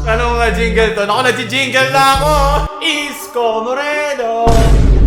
Ano nga jingle to? Naku, nag-jingle na ako! Isko Moreno!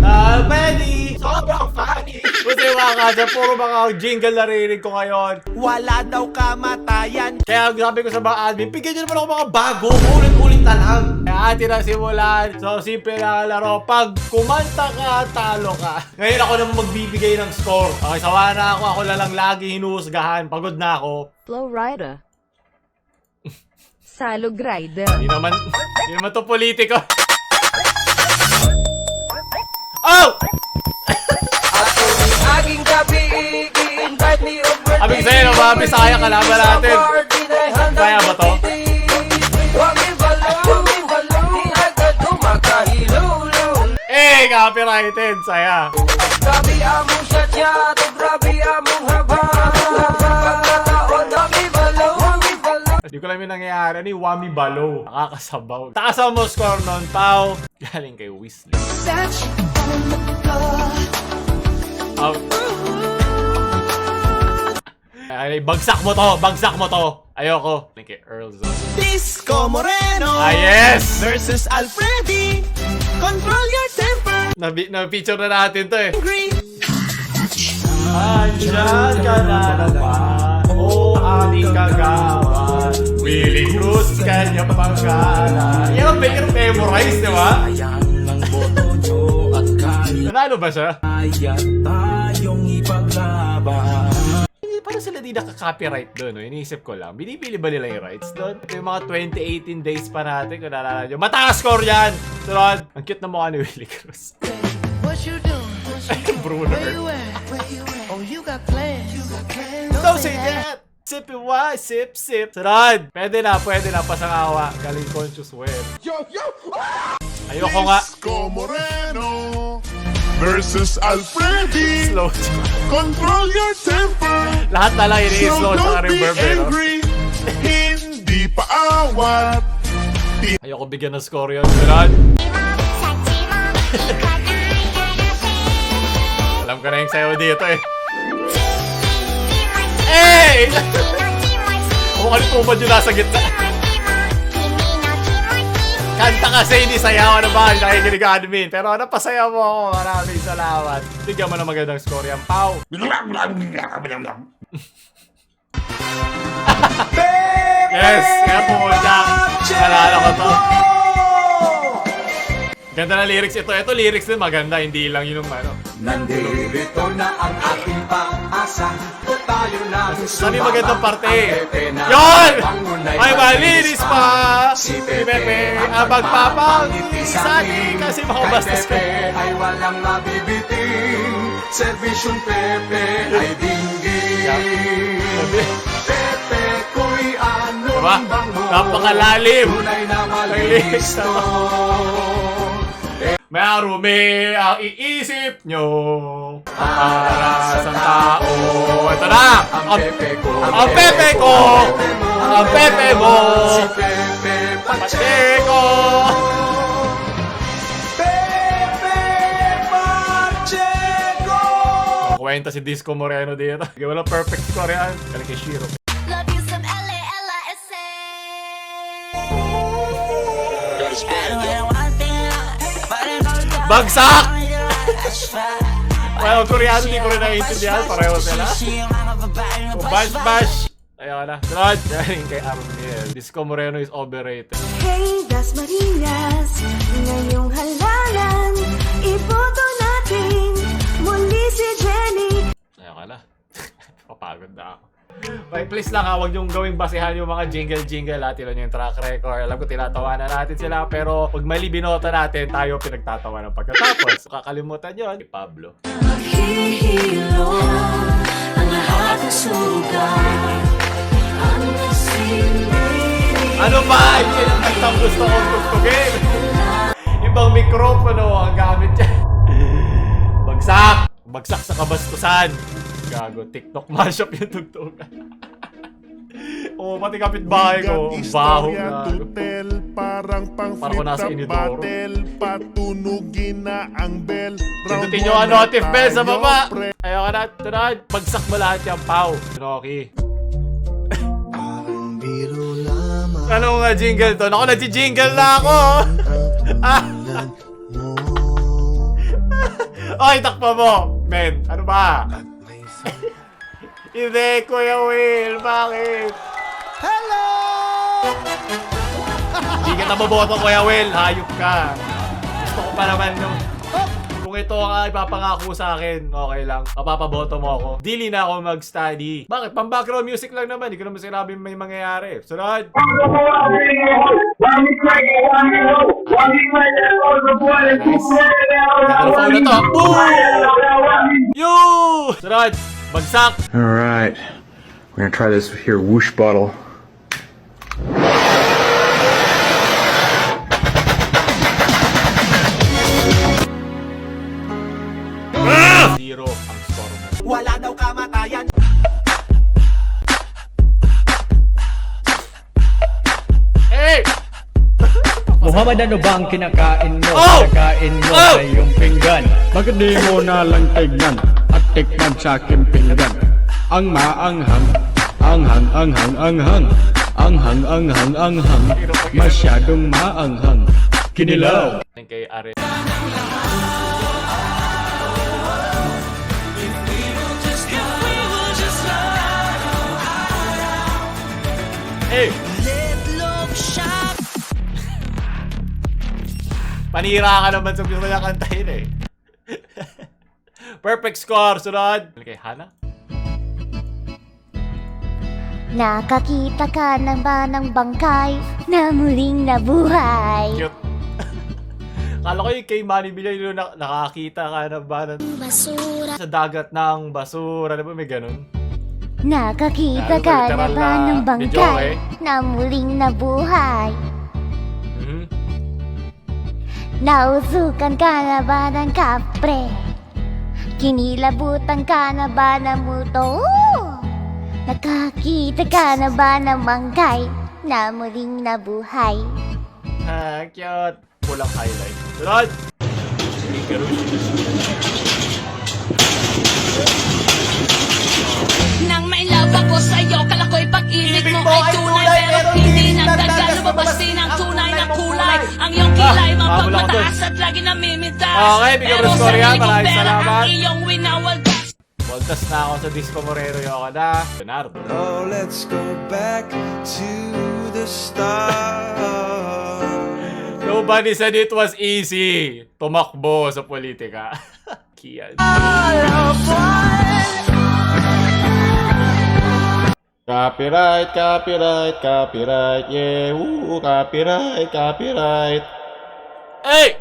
Already! Sobrang funny! Kasi mga kasa, puro mga jingle narinig ko ngayon. Wala daw kamatayan. Kaya sabi ko sa mga admin, bigyan nyo naman ako mga bago, ulit-ulit na lang. Kaya atin na simulan. So, simple na laro. Pag kumanta ka, talo ka. Ngayon ako naman magbibigay ng score. Okay, sawa na ako. Ako na lang lagi hinuhusgahan. Pagod na ako. Flow Rider. Salog Rider. Hindi naman to politiko. Oh! Aging gabi, i-invite me over. Abing sa'yo, no, mga Bisaya kalaban natin. Kaya ba to? Eh, copyrighted. Saya. Grabe among syat-syat, grabe among habang. Pagkataon, dami balaw. Hindi ko alam yung nangyayari. Ano yung Wami Balo? Nakakasabaw. Taas mo score nun, Pao. Galing kay Weasley. Oh. Ay, bagsak mo to! Bagsak mo to! Ayoko. Galing kay Earl Zone. Disco Moreno Yes! versus Alfredi. Control your temper. Na-feature na natin to eh. Angry. Andyan ka na naman, o aming kagawan. Willie Cruz, kanya pangalan. Yan ang memorize, di ba? Nanalo ba siya? Hindi parang sila di nakaka-copyright doon. No? Iniisip ko lang. Binibili ba nila yung rights doon? Ito yung mga 2018 days pa natin. Kung naalala nyo. Mataas score yan! Sunod! Ang cute na mukha ni Willie Cruz. What you doing? Bruno. Where you at? Oh, you got plans. Don't say that! Sip it, why? Sip, sip. Sunod! Pwede na. Pasangawa. Galing conscious web. Ayoko nga. Disco Moreno versus Alfredi. Slow. Control your temper. Lahat na lang ini-slow So sa don't be reverb eh, no? angry. Hindi pa awat. Ayoko bigyan ng score yun. Sunod. Alam ko na yung sayo dito eh. Hey! Mukhang tumad yung nasa gitna. Kanta kasi, hindi sayawan naman. Nakikinig ka, admin. Pero napasaya mo ako. Maraming salamat. Bigyan mo na magandang score yan, Pao. Yes! Kaya pumunta. Nalala ko to. Ganda na lyrics ito. Ito lyrics din maganda. Hindi lang yun yung ano. Nandito na ang ating pag-asa. Tayo na Ano yung magandang parte? Yun! Ay, malinis pa! Si Pepe ang magpapangiti sa atin kasi makabastos ka. ay walang mabibiting. Serbisyong Pepe ay dinggin. Pepe ko'y anong Diba? bango. Napakalalim! Tunay na malinis to. Marumi ang iisip nyo para sa tao. Ito na! Ang Pepe ko, Ang Pepe ko! Ang Pepe mo! si Pepe Pacheco. Pacheco! Pepe Pacheco. Kwenta si Disco Moreno dito. Walang perfect score yan. Galing kay Shiro. Love you some L-A-L-I-S-A. Bagsak! Well, Koreano, di ko rin naiintindihan. Pareho sila. Bash, bash! Ayaw na. Sunod! Galing kay Armiel. Disco Moreno is overrated. Hey, Dasmariñas, ngayong halalan, iboto natin muli si Jenny. Ayaw ka na. Papagod na ako. Okay, please lang ha, huwag niyong gawing basehan yung mga jingle-jingle at ilan yung track record. Alam ko tinatawanan natin sila, pero pag mali binota natin, tayo pinagtatawanan pagkatapos. Kakalimutan yun, si Pablo. Maghihilo ang lahat ng sugat. Ang nasilili. Ano ba? Hindi lang ang gusto kong tugtugin. Ibang mikropono ang gamit niya. Bagsak! Bagsak sa kabastusan. Gago, TikTok mashup yung tugtugan. Oo, pati kapitbahay ko. Baho na. Tutel, parang pang Para ko nasa flip inidoro. battle. Patunugin na ang bell. Pindutin nyo ang notif bell sa baba. Ayaw ka na, tunad. Bagsak mo lahat yung Pau. Rocky. na jingle to. Naku, nag-jingle na ako. Oy, takpa mo. Men, ano ba? Hindi, Kuya Will. Bakit? Hello! Hindi kita maboto, Kuya Will. Hayop ka. Gusto ko pa naman yung... Kung ito ang ipapangako sa akin, okay lang. Mapapaboto mo ako. Dili na ako mag-study. Bakit? Pang-background music lang naman. Hindi ko naman sinabi may mangyayari. Sunod! Gagano na to. Boom! Yo! Sunod! Bagsak! Alright, we're gonna try this here whoosh bottle. Zero ang score mo. Wala daw kamatayan. Hey! Muhammad, ano ba ang kinakain mo? Oh! Kinakain mo Oh! sa iyong pinggan. Bakit di mo na lang tignan at tikman sa aking pinggan? Ang maanghang, anghang, anghang, anghang. Anghang, anghang, anghang. Masyadong maanghang. Kinilaw. Kay Are. Hey! Panira ka naman sa gusto niya kantahin eh. Perfect score, sunod. Kay Hana. Nakakita ka na ba ng bangkay na muling nabuhay? Cute. Kala ko yung kay Manny Villa yung nakakita ka na ba ng Basura. sa dagat ng basura. Ano ba may ganun? Nakakita Lalo ka na literal ba na ng video, bangkay eh. na muling nabuhay? Mhm. Nausukan ka na ba ng kapre? Kinilabutan ka na ba ng multo? Nakakita ka na ba ng bangkay na muling nabuhay? Ah, cute. Pulang highlight. Sunod! Nang may love ako sa'yo, kala ko'y pag-ibig mo ay tunay. Pero hindi nagdagal, lumabas din ang tunay na kulay. Ang iyong kilay, mapagmataas at lagi namimintas. Okay, bigyan mo ng score yan. Maraming salamat. Ang iyong winawaldas. Voltas na ako sa Disco Morero yung na. Bernardo. Oh, let's go back to the start. Nobody said it was easy. Tumakbo sa politika. Kian. Copyright, copyright, copyright, yeah, copyright, copyright. Hey!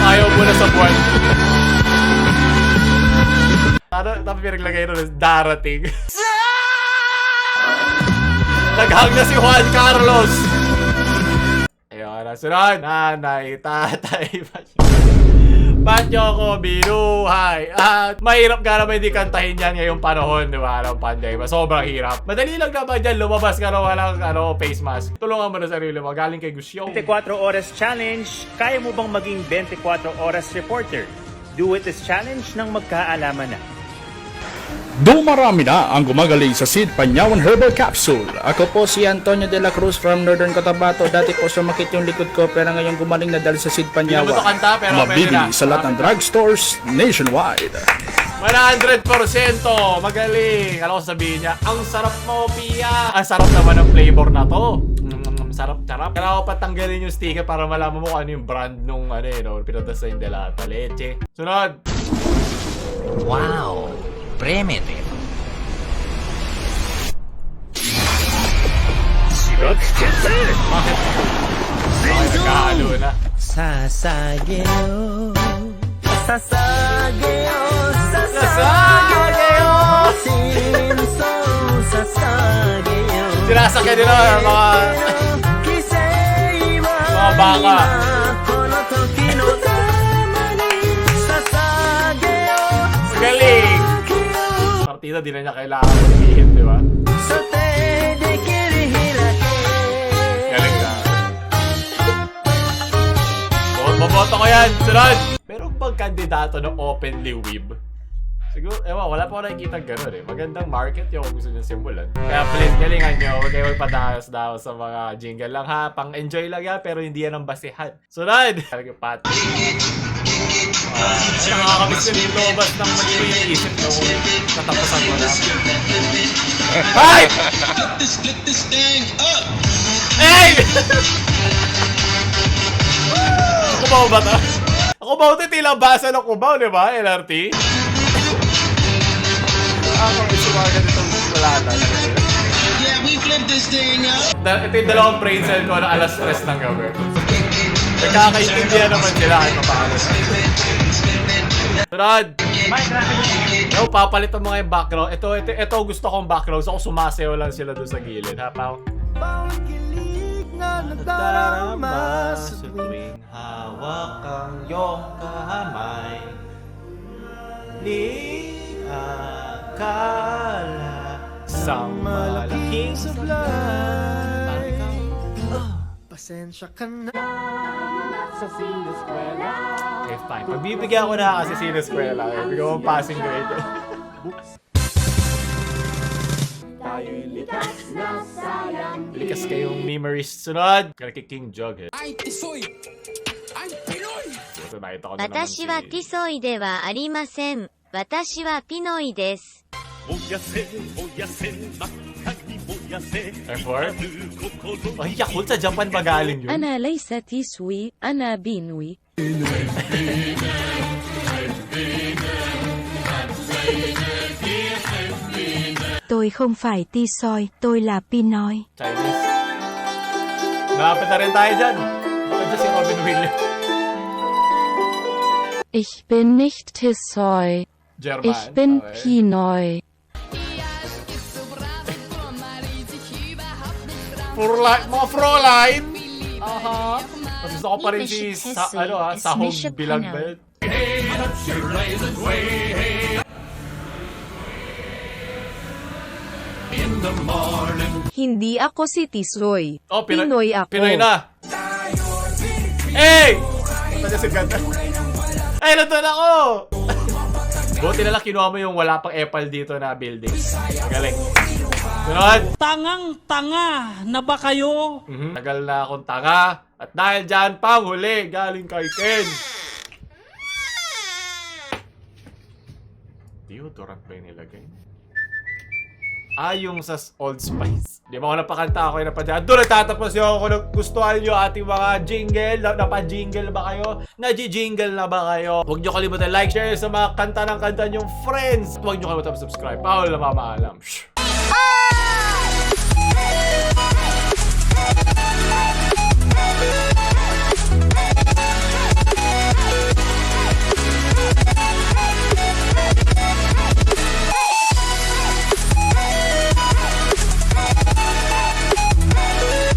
Ayaw mo na sa buwan. Ano, tapos pinaglagay nun, darating. Naghang na si Juan Carlos. Ayun, nasunod. Nanay, tatay, ba't nyo ako binuhay? At mahirap nga naman hindi kantahin yan ngayong panahon, di ba? Anong pandemic. Sobrang hirap. Madali lang naman dyan, lumabas ka na walang face mask. Tulungan mo na sarili mo. Galing kay Gusyo. 24 Oras Challenge. Kaya mo bang maging 24 Oras reporter? Do it is challenge ng magkaalaman na. Dumarami na ang gumagaling sa Sid Panyawan Herbal Capsule. Ako po si Antonio de la Cruz from Northern Cotabato. Dati po sumakit yung likod ko pero ngayon gumaling na dahil sa Sid Hindi mo to Panyawan. kanta, pero pwede Mabibili na. sa lahat ng drugstores nationwide. 100% magaling. Alam ko sabihin niya, ang sarap mo, Pia. Ang sarap naman ng flavor na to. Sarap, sarap. Kailangan ko patanggalin yung sticker para malaman mo kung ano yung brand nung pinatas na yung Delata Leche. Sunod. Wow, primitive. Bakit nagkahalo na? Sasageo. Sasageo. Sasageo! Sasageo. Sinasakyan nila yung mga baka. Galing! Partida, di na niya kailangan mag-ihit, di ba? Galing na. Boboto ko yan! Sunod! Pero bang kandidato na openly weeb? Siguro, wala pa ako nakikita gano'n eh. Magandang market yung kung gusto nyo simulan. Kaya please, galingan nyo. Huwag kayo magpadaos-daos sa mga jingle lang ha. Pang-enjoy lang yan, pero hindi yan ang basihan. Sunod! Talagang pati. Nakakamiss din yung lobas ng magiging yung isip na kung katapusan mo na. Ay! Hey! Kubaw ba ito? Kubaw ito, tila basa ng kubaw, di ba? LRT? Ako gusto mga ganitong wala na. Yeah, we flip this thing up. Ito yung dalawang brain cell ko na alas 3 ng gabi. Nagkakaintindihan naman sila kahit paano. Sunod! Papalit ang mga yung background. Ito gusto kong background. So, sumasayaw lang sila doon sa gilid. Ha, Pao? Bawang kilig na nagdarama sa tuwing hawak ang iyong kamay, akala sa malaking sablay. Pasensya ka na. sa sineskwela. Okay, fine. Pagbibigyan ko na kasi sineskwela. Bigyan ko passing grade. Tayo'y likas na sayang. Likas kayong memories. Sunod! Kaya King Jughead. Ay, tisoy! Ay, Pinoy! So, nakita ko na naman 私はティソイではありません。私はピノイです。 F4? Ay, Yakult sa Japan ba galing yun? أنا ليس تيسوي أنا بينوي. Tôi không phải Tisoy, tôi là Pinoy. Chinese. Malapit na rin tayo dyan. Ito si Robin Williams. Ich bin nicht Tisoy. German. Ich bin Okay. Pinoy. Mga Fräulein. Aha. Gusto ko pa rin si Sahog Bilagbel. Hindi ako si Tisoy. Oh, Pinoy ako. Pinoy na. Hey! Ito si ganda. Ay, nandun ako! Buti na lang kinuha mo yung wala pang epal dito na building. Galing. Sunod! Tangang-tanga na ba kayo? Tagal na akong tanga. At dahil dyan pang huli, galing kay Ken. Deodorant ba yung nilagay? Yung sa Old Spice. Di ba ako napakanta ako yung napadyan? Doon nagtatapos yung ako kung gustuhan nyo ating mga jingle. Napajingle ba kayo? Naji-jingle na ba kayo? Huwag nyo kalimutan like, share sa mga kanta ng kanta nyong friends. Huwag nyo kalimutan subscribe. Paul na mamaalam.